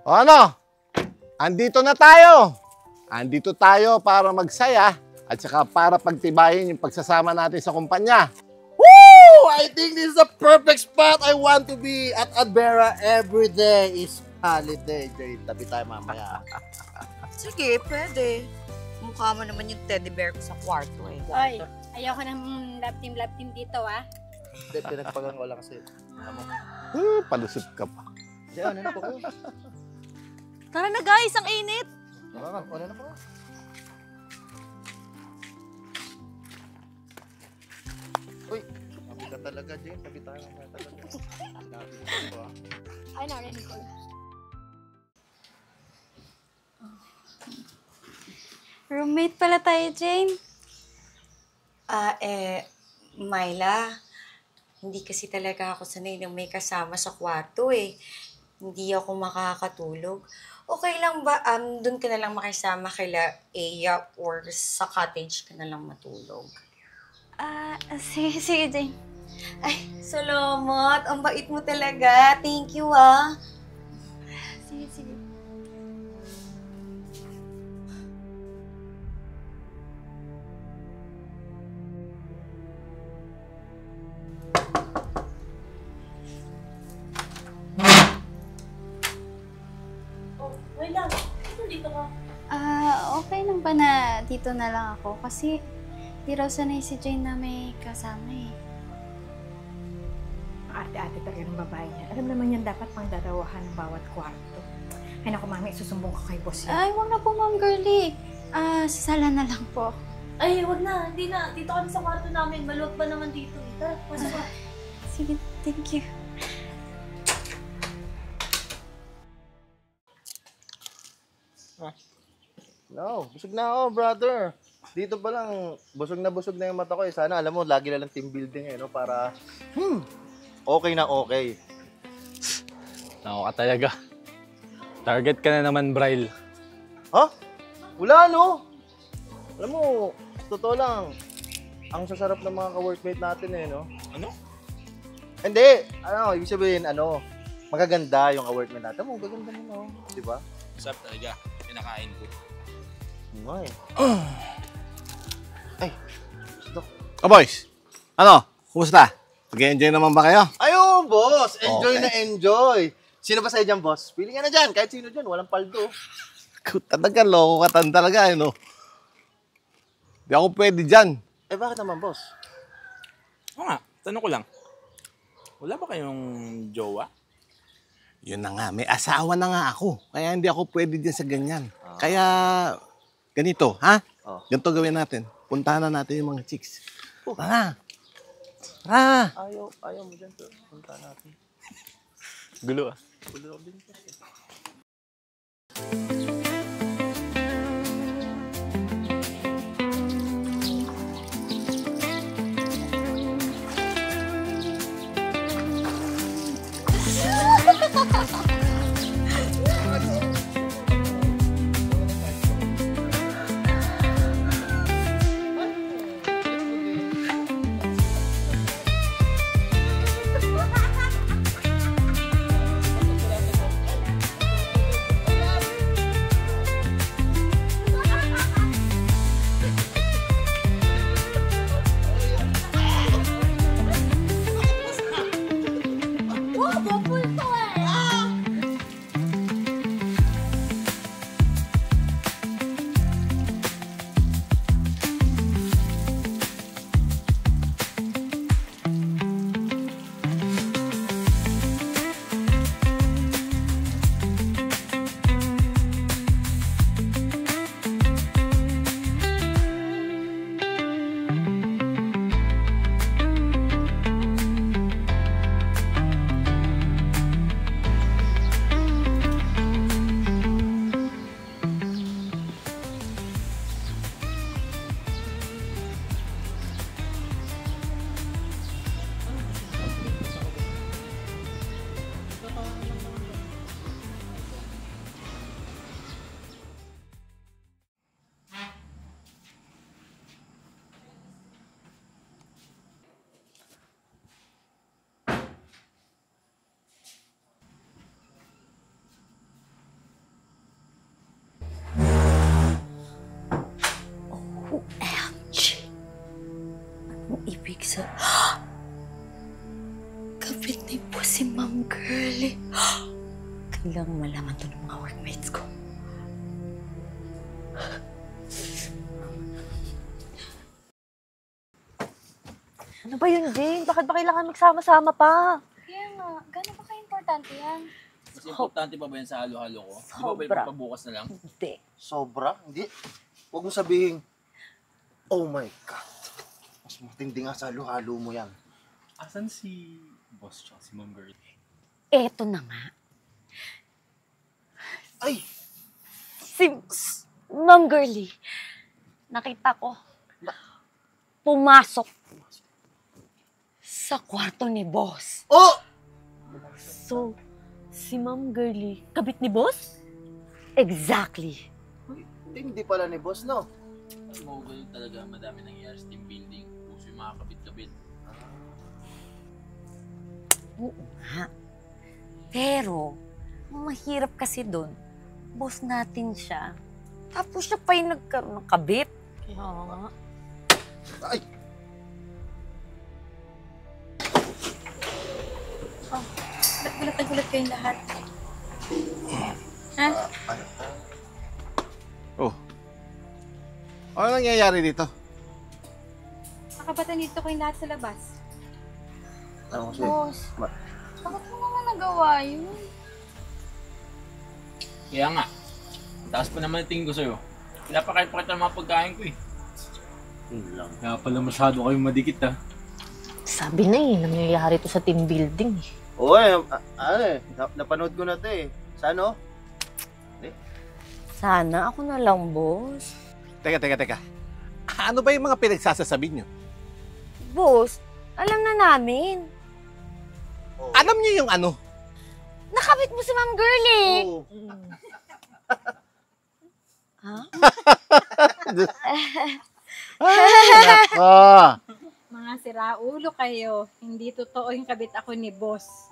O ano? Andito na tayo. Andito tayo para magsaya at saka para pagtibayin yung pagsasama natin sa kumpanya. Woo! I think this is a perfect spot I want to be at Adbera every day is holiday. Tabi tayo mamaya. Sige, pwede. Mukha mo naman yung teddy bear ko sa kwarto eh. Oy, ayoko ng love team dito ah. Hindi, pinagpagang ko lang kasi. Palusot ka pa. Hindi, ano na po ko? Tara na guys, ang init! Ano na po ko? Uy, sabi ka talaga, Jane. Sabi tayo mamaya talaga. Sinabi ko ba? Ay, narinig ko. Roommate pala tayo, Jane. Myla, hindi kasi talaga ako sanay na may kasama sa kwarto eh. Hindi ako makakatulog. Okay lang ba, doon ka na lang makisama kila Aya or sa cottage ka na lang matulog? Sige, Jane. Ay, salamat. Ang bait mo talaga. Thank you ah. Sige. Okay lang ba na dito na lang ako? Kasi di raw sanay si Jane na may kasama eh. Ate-ate talaga ng babae niya. Alam naman yan dapat pang darawahan ng bawat kwarto. Ay naku, mami, susumbong ka kay boss yan. Ay, wag na po, Ma'am Girlie. Sa sala na lang po. Ay, wag na. Hindi na. Dito kami sa kwarto namin. Maluwag pa naman dito. Tara, pasok ka. Sige, thank you. No, busog na ako, brother. Dito pa lang, busog na yung mata ko eh. Sana, alam mo, lagi na lang team building eh, no? Para, okay na okay. Nako ka talaga. Target ka na naman, Bryle. Ha? Wala, no? Alam mo, totoo lang, ang sasarap ng mga ka-workmate natin eh, no? Ano? Hindi, ibig sabihin, magaganda yung ka-workmate natin. Mo, gaganda mo, no? Di ba? Masarap talaga. Pinakain ko. Ay. Ay, Dok. Boys, ano? Kumusta? Mag-enjoy naman ba kayo? Ayun, boss! Enjoy Okay. na enjoy! Sino ba sa'yo dyan, boss? Pili ka na dyan. Kahit sino dyan, walang paldo. Talaga, loko ka talaga, no? Di ako pwede dyan. Eh, bakit naman, boss? Oo nga, tanong ko lang. Wala ba kayong jowa? Yun na nga, may asawa na nga ako. Kaya hindi ako pwede dyan sa ganyan. Kaya, ganito, ha? Oh. Ganito gawin natin. Puntahan na natin yung mga chicks. Tara! Tara! Ayaw mo dyan, sir. Punta natin. Gulo ah. Gulo din, boss. Sa... Kapit na po si Ma'am Girlie. Kailangan malaman to ng mga workmates ko. Ano ba yun, Jane? Bakit ba kailangan magsama-sama pa? Kaya nga, gano'n ba ka-importante yan? Mas importante pa ba yan sa halo-halo ko? Di ba ba Sobra. ipapabukas na lang? Hindi. Sobra? Hindi. Huwag mo sabihin, oh my God. Mas matindi nga sa halo-halo mo yan. Asan si boss tsaka si Ma'am Girl? Eto na nga. Ay! Si Ma'am Girlie, nakita ko, pumasok sa kwarto ni boss. Oh! So, si Ma'am Girlie, kabit ni boss? Exactly. Hindi pala ni boss, no? Magugulo talaga, madami nangyayari sa team building. Puso yung mga kabit-kabit. Oo nga. Pero, mahirap kasi doon. Boss natin siya. Tapos siya pa yung nagkaroon ng kabit. Kaya nga. Ay! Gulat na gulat kayong lahat. Ha? Oh. Ano nangyayari dito? Nakabatan dito kayong lahat sa labas. Ano kasi? Boss, bakit mo naman nagawa yun? Kaya nga, taas pa naman ang tingin ko sa'yo. Pinapakain pa kita ng mga pagkain ko eh. Yun lang. Kaya pala masyado kayong madikit ha. Sabi na nangyayari to sa team building eh. Oo napanood ko na to eh. Sa ano? Sana ako na lang, boss. Teka. Ano ba yung mga pinagsasasabi nyo? Boss, alam na namin. Oo. Alam nyo yung ano? Nakabit mo si Ma'am Girlie. Oo. Ha? Nako. Mga siraulo kayo. Hindi totoo yung kabit ako ni boss.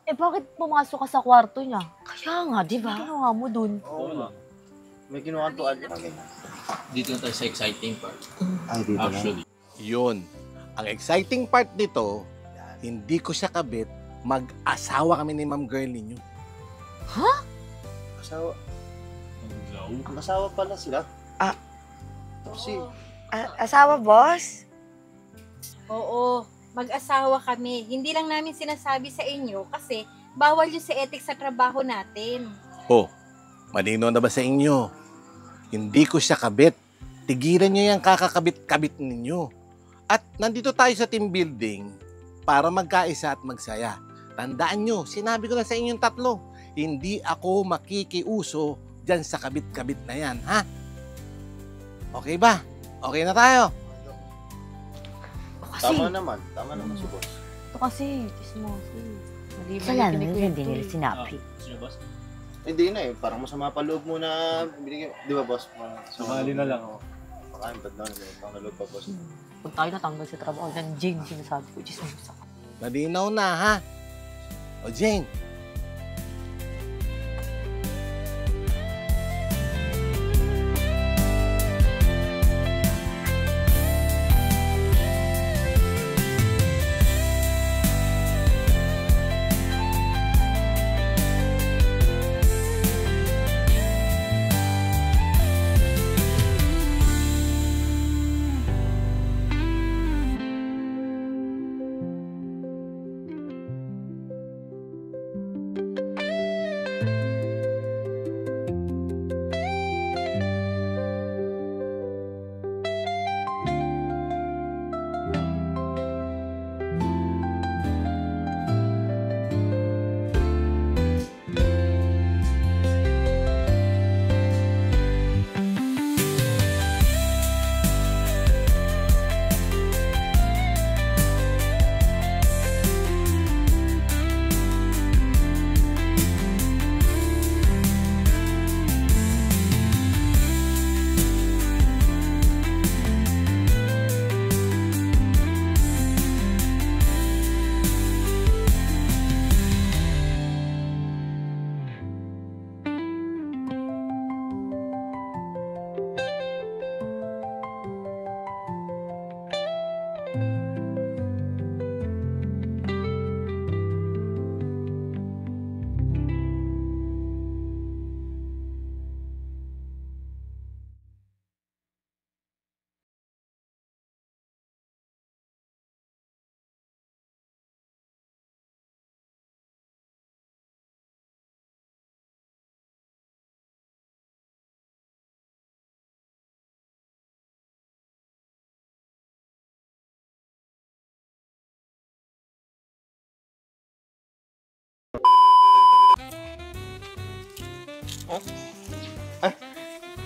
Eh bakit pumasok ka sa kwarto niya? Kaya nga, di ba? Ano nga mo dun? Oo nga. May kinukantuan ka. Dito na tayo sa exciting part. Ay, dito na. Actually. Yun. Ang exciting part nito, hindi ko siya kabit, mag-asawa kami ni Ma'am Girl ninyo. Asawa. Ang Mag-asawa pala sila. Ah. Kasi, Asawa, boss? Oo, mag-asawa kami. Hindi lang namin sinasabi sa inyo kasi bawal yun sa ethics sa trabaho natin. Oh, malino na ba sa inyo? Hindi ko siya kabit. Tigilan nyo yung kakakabit-kabit ninyo. At nandito tayo sa team building para magkaisa at magsaya. Tandaan nyo, sinabi ko na sa inyong tatlo, hindi ako makikiuso dyan sa kabit-kabit na yan, ha? Okay ba? Okay na tayo? tama naman si boss. Ito kasi, chismoso. Mali ba Kailan yung hindi kinikwento nila eh. sinabi. Sino boss? Hindi na eh, parang masama pa loob mo na binigyan. Di ba boss? Sumali na lang. Pakain bad na naman, pang naloob pa boss. Kung tayo natanggal sa trabaho, ng Jane, sinasabi ko, chismosa. Malinaw na, ha? O Jane,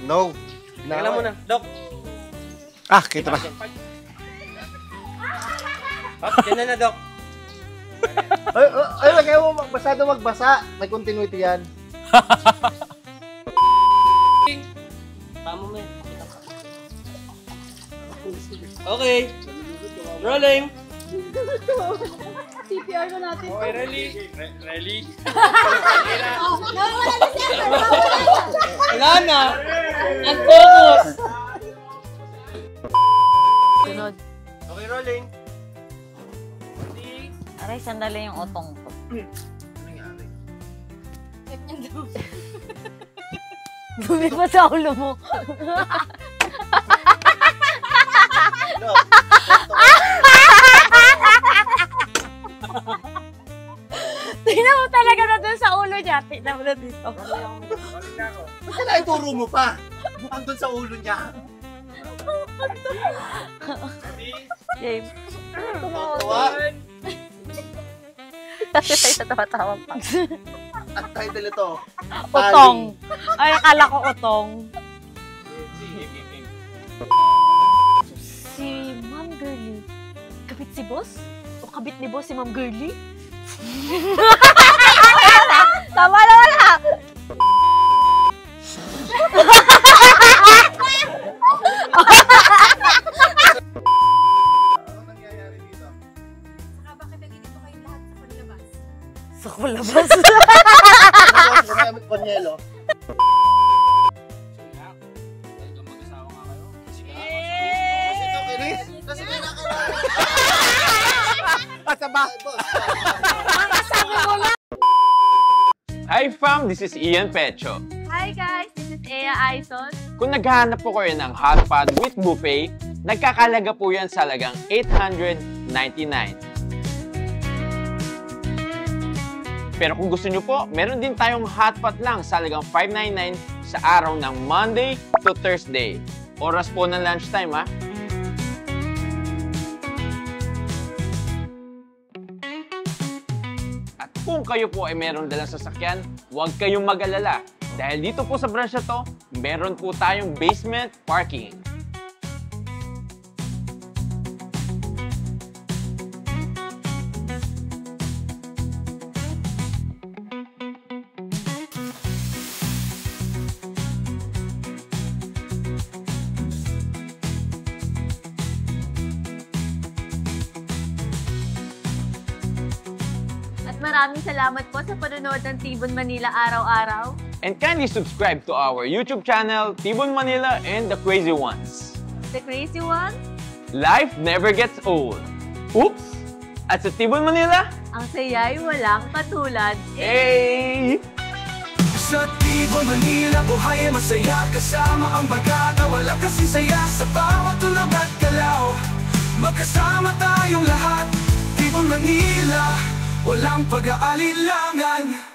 No. Teka lang muna. Dok. Ah, kita ba? Hop, dyan na, Dok. Ay, kaya mo magbasa. May continuity yan. Tama mo yan. Okay. Rolling. CPR na natin. Okay, ready? Ready? Wala na. Ang focus. Sunod. Okay, rolling. Aray, sandali yung otong ko. Dumi pa sa ulo mo. Tingnan mo talaga na dun sa ulo niya. Tingnan mo na dito. Ba't ka na ituro mo pa? Andun sa ulo niya. James. Tawa. Kasi tayo tawa-tawa pa. At title ito. Utong. Ay, akala ko utong. Si Ma'am Girlie. Kabit si boss? O kabit ni boss si Ma'am Girlie? Tama na wala! Ano nangyayari dito? Saka bakit nandito kayo lahat sa panlabas? Sa kulabas. Gamit panyelo. Kasi ito, Chris. Kasi kinakailangan. At ba? Hi fam, this is Ian Pecho. Hi guys, this is Ea Aizon. Kung naghahanap po kayo ng hot pot with buffet, nagkakalaga po yan sa halagang $899. Pero kung gusto nyo po, meron din tayong hot pot lang sa halagang $599 sa araw ng Monday to Thursday. Oras po ng lunchtime, ha? At kung kayo po ay meron dalang sasakyan, huwag kayong mag-alala. Dahil dito po sa branch na to, meron po tayong basement parking. At maraming salamat po sa panonood ng Tibon Manila araw-araw. And kindly subscribe to our YouTube channel, Tibon Manila and The Crazy Ones. The Crazy One, Life never gets old. Oops! At sa Tibon Manila, ang saya'y walang katulad. hey! Sa Tibon Manila, buhay ay masaya. Kasama ang bagata, wala kasi saya. Sa bawat tulog at galaw, magkasama tayong lahat. Tibon Manila, walang pag-aalilangan.